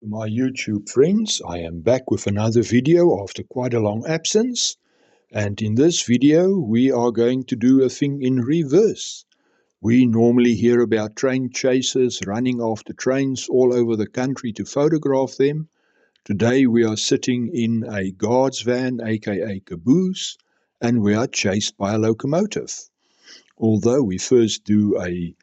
My YouTube friends, I am back with another video after quite a long absence, and in this video we are going to do a thing in reverse. We normally hear about train chasers running after trains all over the country to photograph them. Today we are sitting in a guard's van, aka caboose, and we are chased by a locomotive. Although we first do a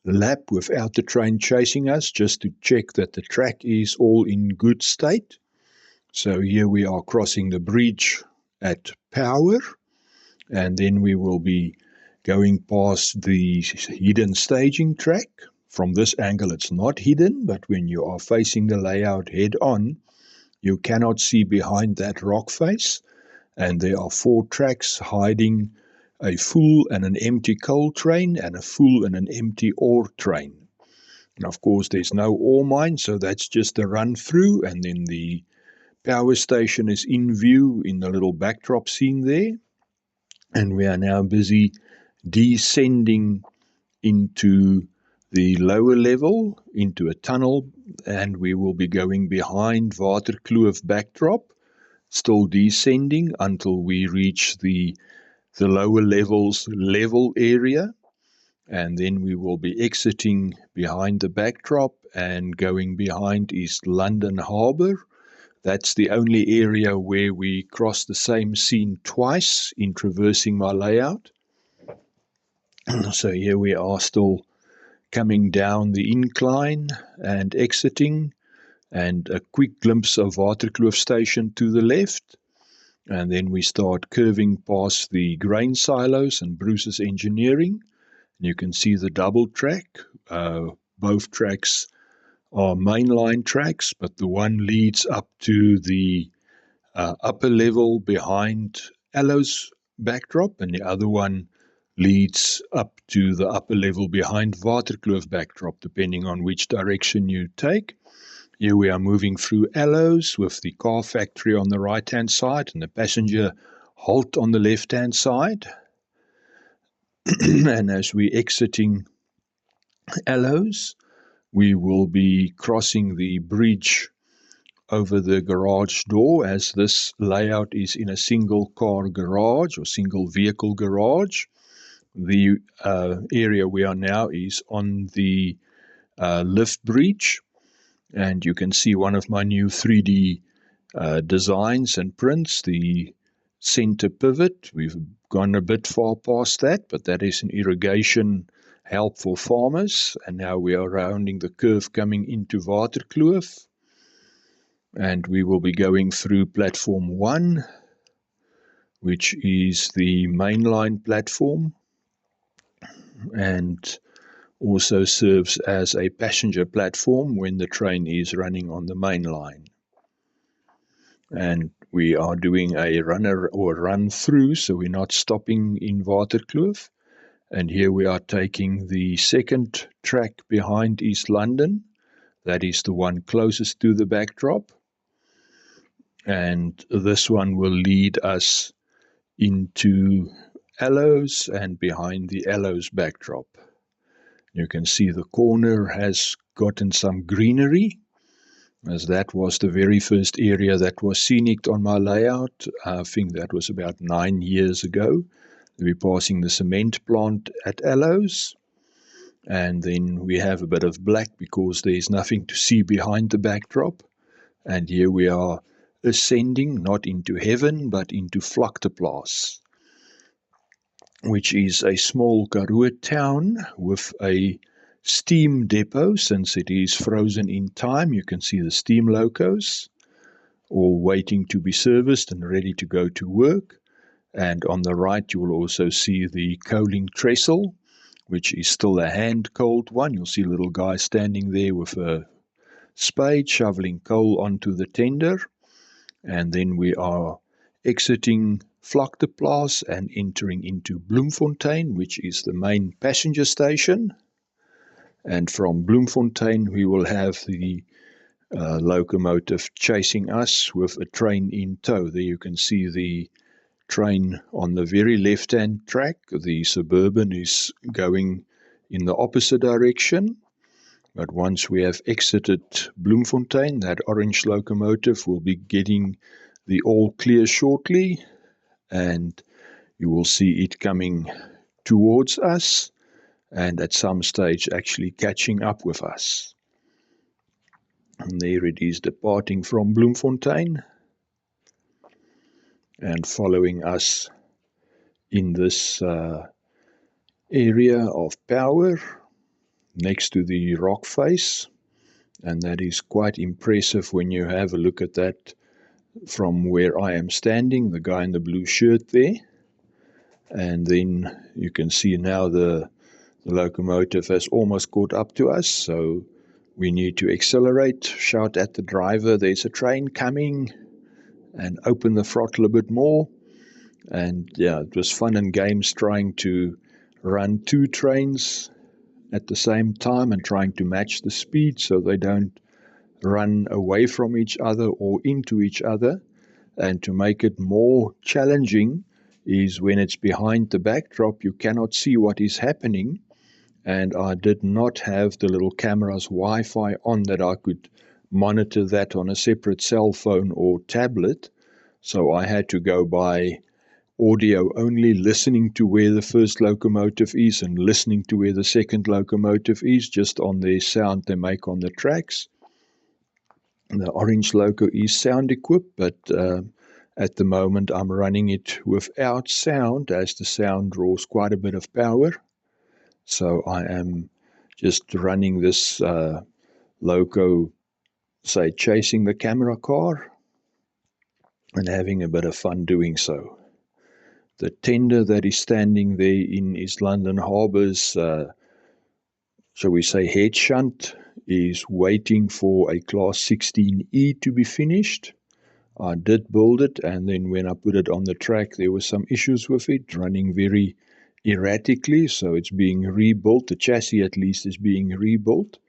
lap without the train chasing us just to check that the track is all in good state. So here we are crossing the bridge at Power, and then we will be going past the hidden staging track. From this angle it's not hidden, but when you are facing the layout head on, you cannot see behind that rock face, and there are 4 tracks hiding a full and an empty coal train and a full and an empty ore train. And of course there's no ore mine, so that's just a run through, and then the power station is in view in the little backdrop scene there. And we are now busy descending into the lower level, into a tunnel, and we will be going behind Waterkloof backdrop, still descending until we reach the lower levels level area, and then we will be exiting behind the backdrop and going behind East London Harbour. That's the only area where we cross the same scene twice in traversing my layout. So here we are still coming down the incline and exiting, and a quick glimpse of Waterkloof station to the left. And then we start curving past the grain silos and Bruce's Engineering. You can see the double track. Both tracks are mainline tracks, but the one leads up to the upper level behind Aloes backdrop, and the other one leads up to the upper level behind Waterkloof backdrop, depending on which direction you take. Here we are moving through Aloes with the car factory on the right-hand side and the passenger halt on the left-hand side. And as we're exiting Aloes, we will be crossing the bridge over the garage door, as this layout is in a single car garage or single vehicle garage. The area we are now is on the lift bridge, and you can see one of my new 3D designs and prints, the center pivot. We've gone a bit far past that, but that is an irrigation help for farmers. And now we are rounding the curve coming into Waterkloof, and we will be going through platform 1, which is the mainline platform and also serves as a passenger platform when the train is running on the main line. And we are doing a run through, so we're not stopping in Waterkloof. And here we are taking the second track behind East London. That is the one closest to the backdrop. And this one will lead us into Aloes and behind the Aloes backdrop. You can see the corner has gotten some greenery, as that was the very first area that was scenic on my layout. I think that was about 9 years ago. We're passing the cement plant at Aloes, and then we have a bit of black because there's nothing to see behind the backdrop. And here we are ascending not into heaven but into Vlakteplaas, which is a small Karoo town with a steam depot. Since it is frozen in time, you can see the steam locos all waiting to be serviced and ready to go to work. And on the right you will also see the coaling trestle, which is still a hand-coaled one. You'll see a little guy standing there with a spade shoveling coal onto the tender. And then we are exiting Vlakteplaas and entering into Bloemfontein, which is the main passenger station. And from Bloemfontein we will have the locomotive chasing us with a train in tow. There you can see the train on the very left-hand track. The Suburban is going in the opposite direction, But once we have exited Bloemfontein, that orange locomotive will be getting the all clear shortly, and you will see it coming towards us and at some stage actually catching up with us. And there it is departing from Bloemfontein and following us in this area of power next to the rock face, and that is quite impressive when you have a look at that from where I am standing, the guy in the blue shirt there. And then you can see now the locomotive has almost caught up to us, so we need to accelerate, shout at the driver, there's a train coming, and open the throttle a bit more. And yeah, it was fun and games trying to run two trains at the same time and trying to match the speed so they don't run away from each other or into each other. And to make it more challenging is when it's behind the backdrop, you cannot see what is happening. And I did not have the little camera's Wi-Fi on that I could monitor that on a separate cell phone or tablet. So I had to go by audio only, listening to where the first locomotive is and listening to where the second locomotive is, just on their sound they make on the tracks. The orange loco is sound equipped, but at the moment I'm running it without sound, as the sound draws quite a bit of power. So I am just running this loco, say, chasing the camera car and having a bit of fun doing so. The tender that is standing there in East London Harbour's, shall we say, head shunt, is waiting for a Class 16E to be finished. I did build it, and then when I put it on the track, there were some issues with it, running very erratically, so it's being rebuilt. The chassis at least is being rebuilt,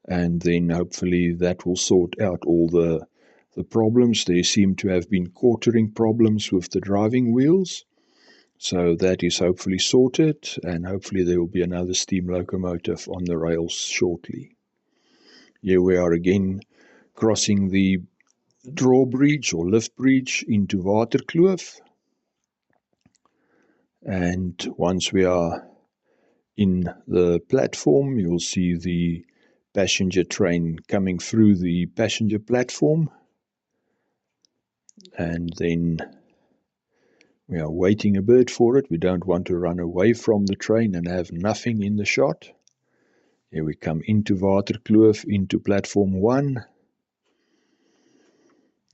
and then hopefully that will sort out all the problems. There seem to have been quartering problems with the driving wheels, so that is hopefully sorted, and hopefully there will be another steam locomotive on the rails shortly. Here we are again crossing the drawbridge or lift bridge into Waterkloof. And once we are in the platform, you'll see the passenger train coming through the passenger platform. And then we are waiting a bit for it. We don't want to run away from the train and have nothing in the shot. Here we come into Waterkloof, into platform 1.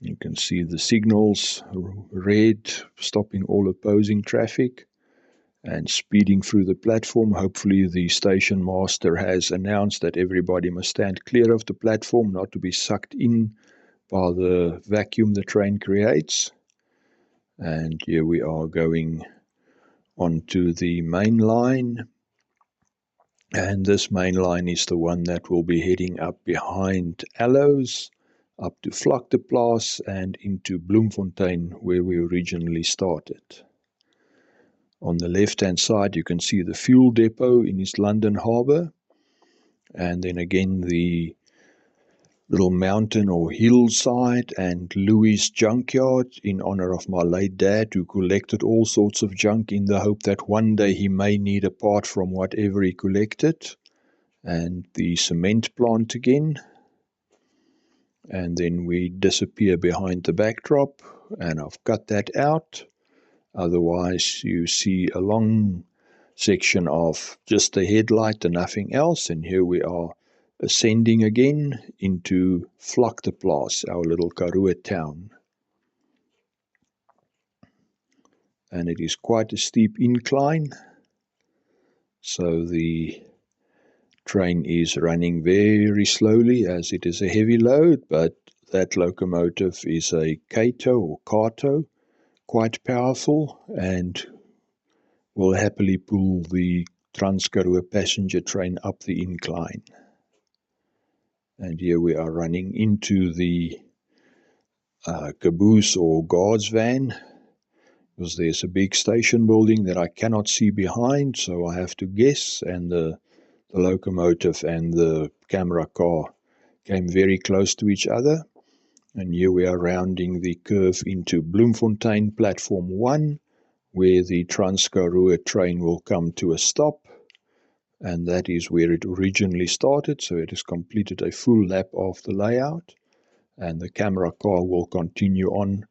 You can see the signals, red, stopping all opposing traffic and speeding through the platform. Hopefully the station master has announced that everybody must stand clear of the platform, not to be sucked in by the vacuum the train creates. And here we are going onto the main line. And this main line is the one that will be heading up behind Aloes, up to Vlakteplaas and into Bloemfontein, where we originally started. On the left-hand side, you can see the fuel depot in East London Harbour, and then again the little mountain or hillside and Louis' junkyard in honor of my late dad, who collected all sorts of junk in the hope that one day he may need a part from whatever he collected. And the cement plant again. And then we disappear behind the backdrop, and I've cut that out. Otherwise you see a long section of just the headlight and nothing else. And here we are ascending again into Vlakteplaas, our little Karoo town. And it is quite a steep incline, so the train is running very slowly as it is a heavy load, but that locomotive is a Kato or Kato, quite powerful, and will happily pull the Trans-Karoo passenger train up the incline. And here we are running into the caboose or guard's van, because there's a big station building that I cannot see behind, so I have to guess, and the the locomotive and the camera car came very close to each other. And here we are rounding the curve into Bloemfontein Platform 1, where the Trans-Karoo train will come to a stop. And that is where it originally started, so it has completed a full lap of the layout. And the camera car will continue on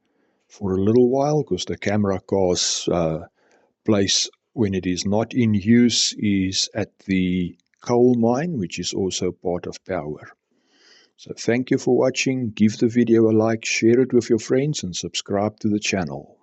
for a little while, because the camera car's place when it is not in use is at the coal mine, which is also part of power. So thank you for watching. Give the video a like, share it with your friends, and subscribe to the channel.